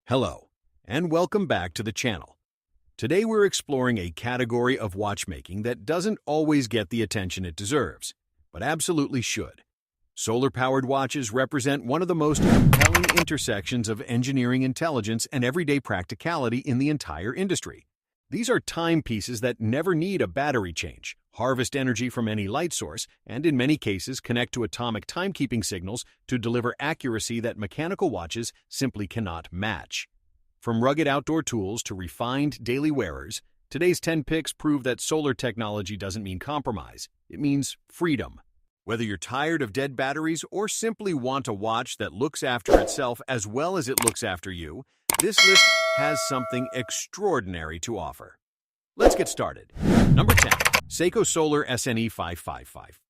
Hello, and welcome back to the channel. Today we're exploring a category of watchmaking that doesn't always get the attention it deserves, but absolutely should. Solar-powered watches represent one of the most compelling intersections of engineering intelligence and everyday practicality in the entire industry. These are timepieces that never need a battery change, harvest energy from any light source, and in many cases connect to atomic timekeeping signals to deliver accuracy that mechanical watches simply cannot match. From rugged outdoor tools to refined daily wearers, today's 10 picks prove that solar technology doesn't mean compromise. It means freedom. Whether you're tired of dead batteries or simply want a watch that looks after itself as well as it looks after you, this list has something extraordinary to offer. Let's get started. Number 10. Seiko Solar SNE 555.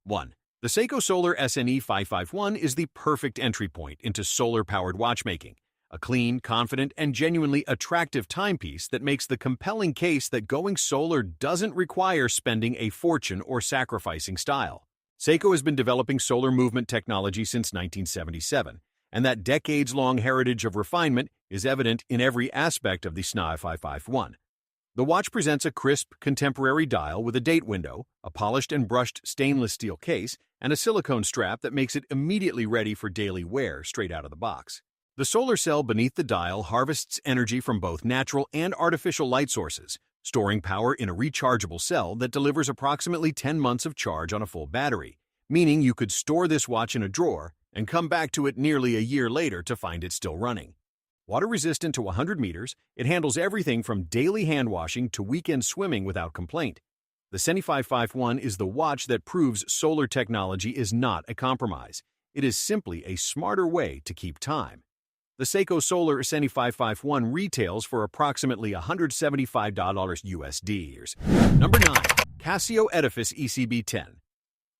1. The Seiko Solar SNE 551 is the perfect entry point into solar-powered watchmaking. A clean, confident, and genuinely attractive timepiece that makes the compelling case that going solar doesn't require spending a fortune or sacrificing style. Seiko has been developing solar movement technology since 1977, and that decades-long heritage of refinement is evident in every aspect of the SNE 551. The watch presents a crisp, contemporary dial with a date window, a polished and brushed stainless steel case, and a silicone strap that makes it immediately ready for daily wear straight out of the box. The solar cell beneath the dial harvests energy from both natural and artificial light sources, storing power in a rechargeable cell that delivers approximately 10 months of charge on a full battery, meaning you could store this watch in a drawer and come back to it nearly a year later to find it still running. Water-resistant to 100 meters, it handles everything from daily hand washing to weekend swimming without complaint. The SNE 551 is the watch that proves solar technology is not a compromise. It is simply a smarter way to keep time. The Seiko Solar SNE 551 retails for approximately $175 USD. Number 9. Casio Edifice ECB10.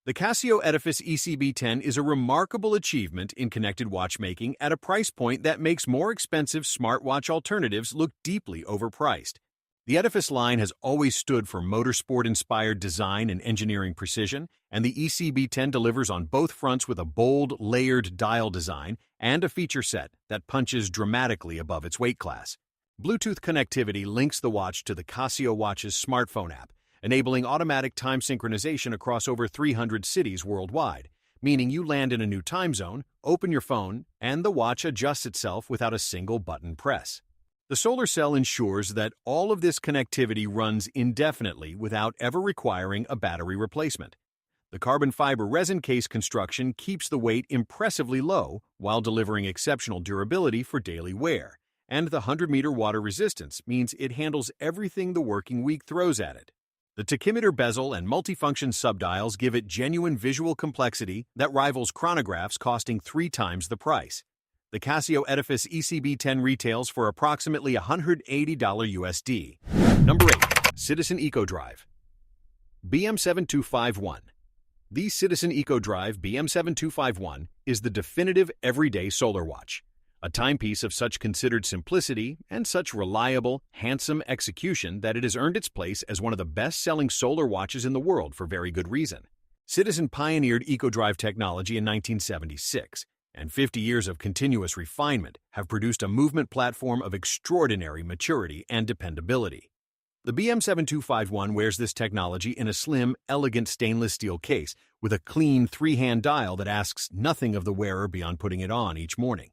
The Casio Edifice ECB10 is a remarkable achievement in connected watchmaking at a price point that makes more expensive smartwatch alternatives look deeply overpriced. The Edifice line has always stood for motorsport-inspired design and engineering precision, and the ECB10 delivers on both fronts with a bold, layered dial design and a feature set that punches dramatically above its weight class. Bluetooth connectivity links the watch to the Casio Watch's smartphone app, enabling automatic time synchronization across over 300 cities worldwide, meaning you land in a new time zone, open your phone, and the watch adjusts itself without a single button press. The solar cell ensures that all of this connectivity runs indefinitely without ever requiring a battery replacement. The carbon fiber resin case construction keeps the weight impressively low while delivering exceptional durability for daily wear, and the 100-meter water resistance means it handles everything the working week throws at it. The tachymeter bezel and multifunction subdials give it genuine visual complexity that rivals chronographs costing 3 times the price. The Casio Edifice ECB10 retails for approximately $180 USD. Number 8. Citizen EcoDrive BM7251. The Citizen EcoDrive BM7251 is the definitive everyday solar watch, a timepiece of such considered simplicity and such reliable, handsome execution that it has earned its place as one of the best-selling solar watches in the world for very good reason. Citizen pioneered EcoDrive technology in 1976, and 50 years of continuous refinement have produced a movement platform of extraordinary maturity and dependability. The BM7251 wears this technology in a slim, elegant stainless steel case with a clean 3-hand dial that asks nothing of the wearer beyond putting it on each morning.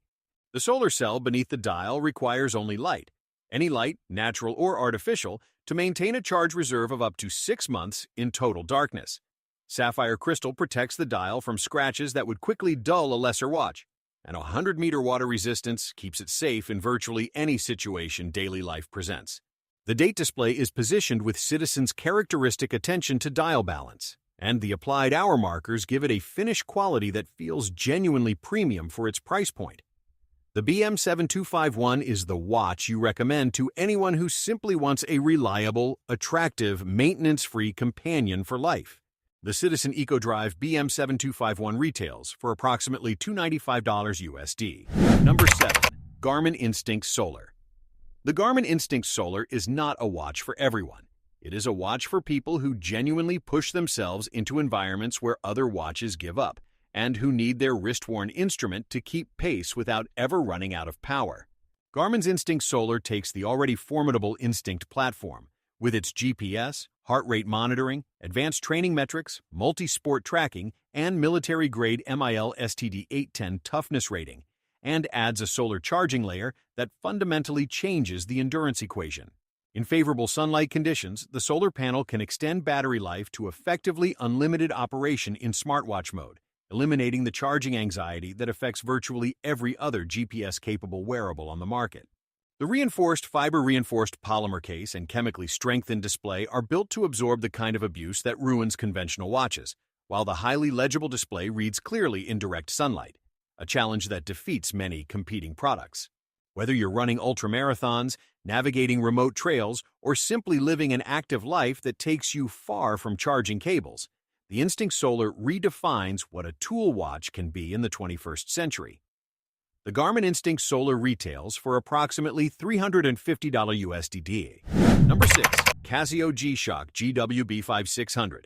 The solar cell beneath the dial requires only light, any light, natural or artificial, to maintain a charge reserve of up to 6 months in total darkness. Sapphire crystal protects the dial from scratches that would quickly dull a lesser watch, and a 100-meter water resistance keeps it safe in virtually any situation daily life presents. The date display is positioned with Citizen's characteristic attention to dial balance, and the applied hour markers give it a finish quality that feels genuinely premium for its price point. The BM7251 is the watch you recommend to anyone who simply wants a reliable, attractive, maintenance-free companion for life. The Citizen EcoDrive BM7251 retails for approximately $295 USD. Number 7. Garmin Instinct Solar. The Garmin Instinct Solar is not a watch for everyone. It is a watch for people who genuinely push themselves into environments where other watches give up, and who need their wrist-worn instrument to keep pace without ever running out of power. Garmin's Instinct Solar takes the already formidable Instinct platform, with its GPS, heart rate monitoring, advanced training metrics, multi-sport tracking, and military-grade MIL STD 810 toughness rating, and adds a solar charging layer that fundamentally changes the endurance equation. In favorable sunlight conditions, the solar panel can extend battery life to effectively unlimited operation in smartwatch mode, eliminating the charging anxiety that affects virtually every other GPS-capable wearable on the market. The fiber-reinforced polymer case and chemically strengthened display are built to absorb the kind of abuse that ruins conventional watches, while the highly legible display reads clearly in direct sunlight, a challenge that defeats many competing products. Whether you're running ultramarathons, navigating remote trails, or simply living an active life that takes you far from charging cables, the Instinct Solar redefines what a tool watch can be in the 21st century. The Garmin Instinct Solar retails for approximately $350 USD. Number 6. Casio G-Shock GWB5600.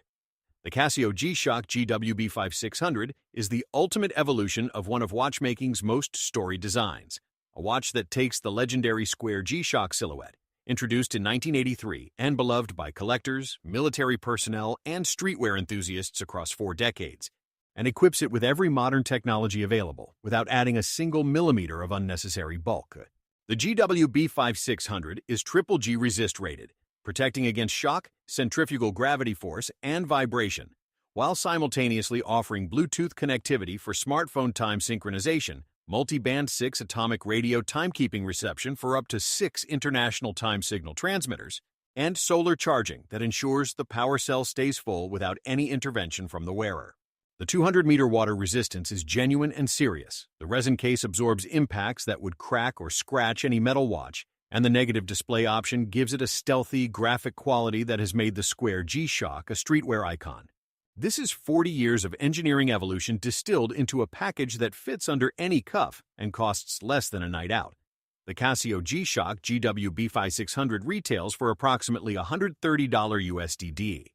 The Casio G-Shock GWB5600 is the ultimate evolution of one of watchmaking's most storied designs, a watch that takes the legendary square G-Shock silhouette, introduced in 1983 and beloved by collectors, military personnel, and streetwear enthusiasts across 4 decades, and equips it with every modern technology available without adding a single millimeter of unnecessary bulk. The GWB5600 is triple G resist rated, protecting against shock, centrifugal gravity force, and vibration, while simultaneously offering Bluetooth connectivity for smartphone time synchronization, multi-band 6 atomic radio timekeeping reception for up to 6 international time signal transmitters, and solar charging that ensures the power cell stays full without any intervention from the wearer. The 200-meter water resistance is genuine and serious. The resin case absorbs impacts that would crack or scratch any metal watch, and the negative display option gives it a stealthy, graphic quality that has made the square G-Shock a streetwear icon. This is 40 years of engineering evolution distilled into a package that fits under any cuff and costs less than a night out. The Casio G-Shock GWB5600 retails for approximately $130 USD.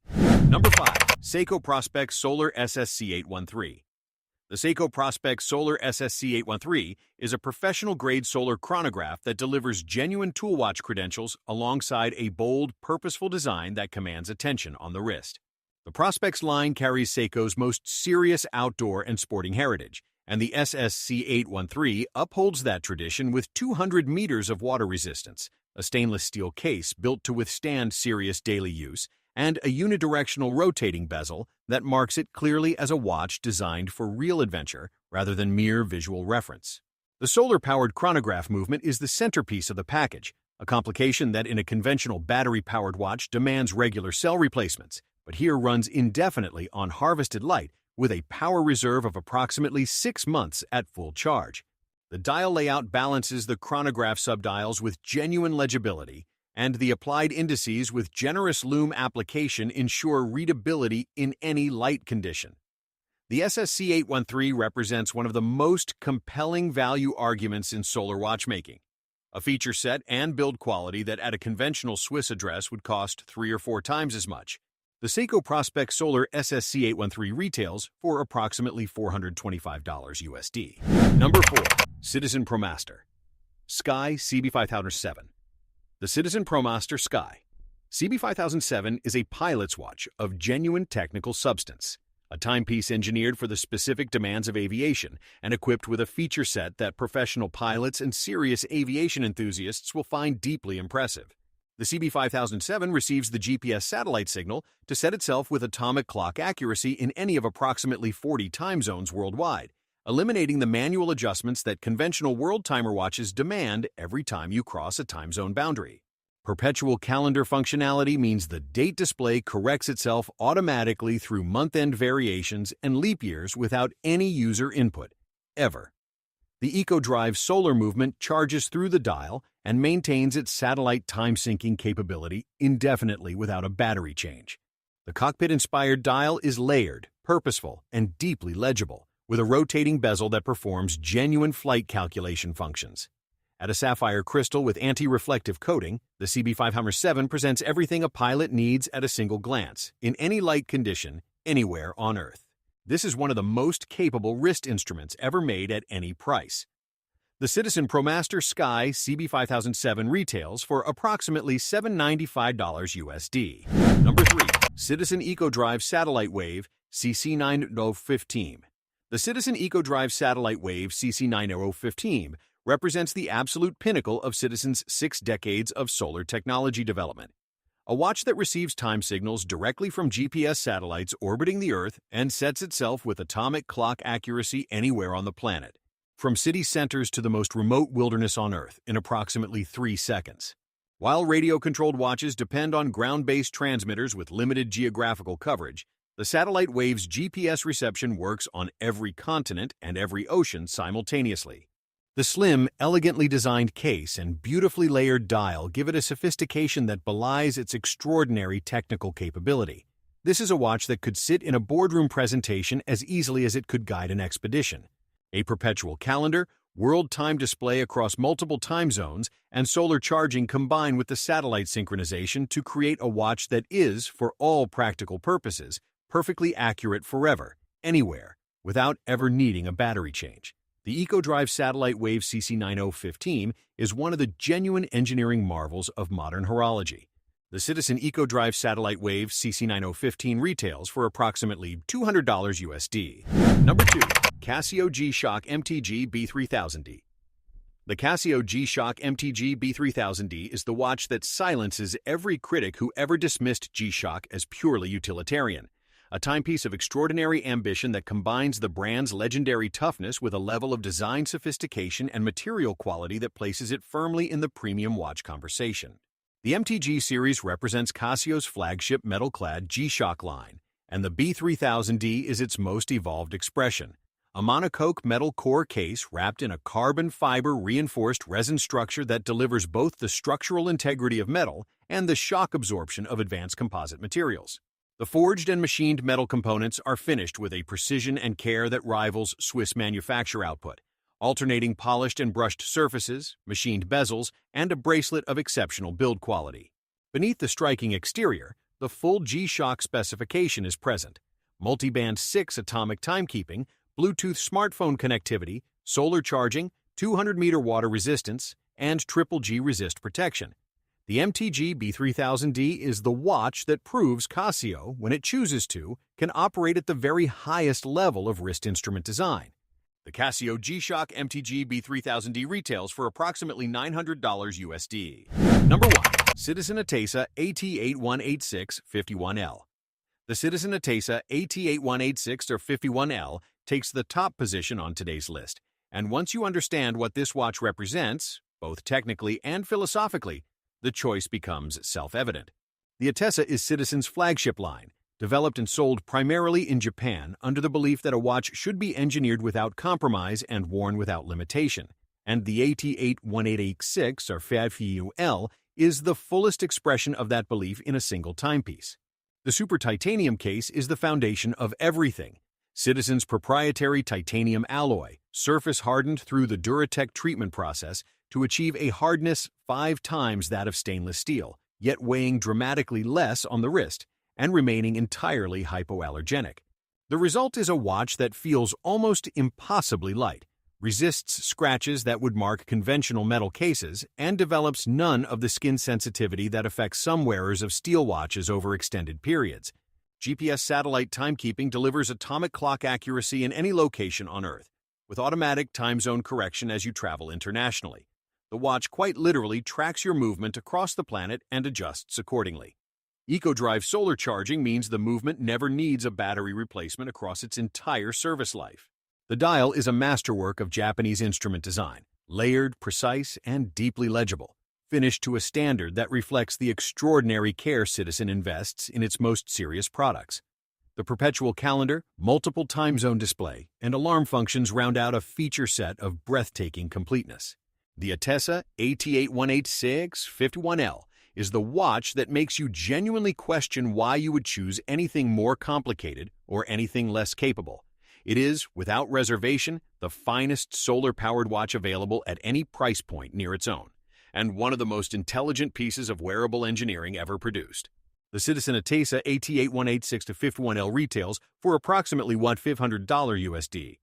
Number 5. Seiko Prospex Solar SSC813. The Seiko Prospex Solar SSC813 is a professional-grade solar chronograph that delivers genuine tool watch credentials alongside a bold, purposeful design that commands attention on the wrist. The Prospex line carries Seiko's most serious outdoor and sporting heritage, and the SSC813 upholds that tradition with 200 meters of water resistance, a stainless steel case built to withstand serious daily use, and a unidirectional rotating bezel that marks it clearly as a watch designed for real adventure rather than mere visual reference. The solar-powered chronograph movement is the centerpiece of the package, a complication that in a conventional battery-powered watch demands regular cell replacements, but here runs indefinitely on harvested light with a power reserve of approximately 6 months at full charge. The dial layout balances the chronograph subdials with genuine legibility, and the applied indices with generous lume application ensure readability in any light condition. The SSC813 represents one of the most compelling value arguments in solar watchmaking, a feature set and build quality that at a conventional Swiss address would cost 3 or 4 times as much. The Seiko Prospex Solar SSC813 retails for approximately $425 USD. Number 4. Citizen ProMaster Sky CB5007. The Citizen ProMaster Sky CB5007 is a pilot's watch of genuine technical substance, a timepiece engineered for the specific demands of aviation and equipped with a feature set that professional pilots and serious aviation enthusiasts will find deeply impressive. The CB5007 receives the GPS satellite signal to set itself with atomic clock accuracy in any of approximately 40 time zones worldwide, eliminating the manual adjustments that conventional world timer watches demand every time you cross a time zone boundary. Perpetual calendar functionality means the date display corrects itself automatically through month-end variations and leap years without any user input, ever. The EcoDrive solar movement charges through the dial and maintains its satellite time-syncing capability indefinitely without a battery change. The cockpit-inspired dial is layered, purposeful, and deeply legible, with a rotating bezel that performs genuine flight calculation functions. At a sapphire crystal with anti-reflective coating, the CB5007 presents everything a pilot needs at a single glance, in any light condition, anywhere on Earth. This is one of the most capable wrist instruments ever made at any price. The Citizen ProMaster Sky CB5007 retails for approximately $795 USD. Number 3. Citizen EcoDrive Satellite Wave CC9015. The Citizen EcoDrive Satellite Wave CC9015 represents the absolute pinnacle of Citizen's 6 decades of solar technology development. A watch that receives time signals directly from GPS satellites orbiting the Earth and sets itself with atomic clock accuracy anywhere on the planet, from city centers to the most remote wilderness on Earth, in approximately 3 seconds. While radio-controlled watches depend on ground-based transmitters with limited geographical coverage, the satellite wave's GPS reception works on every continent and every ocean simultaneously. The slim, elegantly designed case and beautifully layered dial give it a sophistication that belies its extraordinary technical capability. This is a watch that could sit in a boardroom presentation as easily as it could guide an expedition. A perpetual calendar, world time display across multiple time zones, and solar charging combine with the satellite synchronization to create a watch that is, for all practical purposes, perfectly accurate forever, anywhere, without ever needing a battery change. The EcoDrive Satellite Wave CC9015 is one of the genuine engineering marvels of modern horology. The Citizen EcoDrive Satellite Wave CC9015 retails for approximately $200 USD. Number 2. Casio G-Shock MTG B3000D. The Casio G-Shock MTG B3000D is the watch that silences every critic who ever dismissed G-Shock as purely utilitarian. A timepiece of extraordinary ambition that combines the brand's legendary toughness with a level of design sophistication and material quality that places it firmly in the premium watch conversation. The MTG series represents Casio's flagship metal-clad G-Shock line, and the B3000D is its most evolved expression. A monocoque metal core case wrapped in a carbon fiber reinforced resin structure that delivers both the structural integrity of metal and the shock absorption of advanced composite materials. The forged and machined metal components are finished with a precision and care that rivals Swiss manufacture output, alternating polished and brushed surfaces, machined bezels, and a bracelet of exceptional build quality. Beneath the striking exterior, the full G-Shock specification is present: multiband 6 atomic timekeeping, Bluetooth smartphone connectivity, solar charging, 200-meter water resistance, and triple G resist protection. The MTG B3000D is the watch that proves Casio, when it chooses to, can operate at the very highest level of wrist instrument design. The Casio G-Shock MTG B3000D retails for approximately $900 USD. Number 1. Citizen Atesa AT8186 51L. The Citizen Atesa AT8186 or 51L takes the top position on today's list, and once you understand what this watch represents, both technically and philosophically, the choice becomes self-evident. The Atesa is Citizen's flagship line, developed and sold primarily in Japan under the belief that a watch should be engineered without compromise and worn without limitation, and the AT8186 or 51L is the fullest expression of that belief in a single timepiece. The super titanium case is the foundation of everything. Citizen's proprietary titanium alloy, surface hardened through the Duratec treatment process to achieve a hardness 5 times that of stainless steel, yet weighing dramatically less on the wrist and remaining entirely hypoallergenic. The result is a watch that feels almost impossibly light, resists scratches that would mark conventional metal cases, and develops none of the skin sensitivity that affects some wearers of steel watches over extended periods. GPS satellite timekeeping delivers atomic clock accuracy in any location on Earth, with automatic time zone correction as you travel internationally. The watch quite literally tracks your movement across the planet and adjusts accordingly. EcoDrive solar charging means the movement never needs a battery replacement across its entire service life. The dial is a masterwork of Japanese instrument design, layered, precise, and deeply legible, finished to a standard that reflects the extraordinary care Citizen invests in its most serious products. The perpetual calendar, multiple time zone display, and alarm functions round out a feature set of breathtaking completeness. The Atesa AT8186 51L is the watch that makes you genuinely question why you would choose anything more complicated or anything less capable. It is, without reservation, the finest solar-powered watch available at any price point near its own, and one of the most intelligent pieces of wearable engineering ever produced. The Citizen Atesa AT8186 51L retails for approximately $500 USD.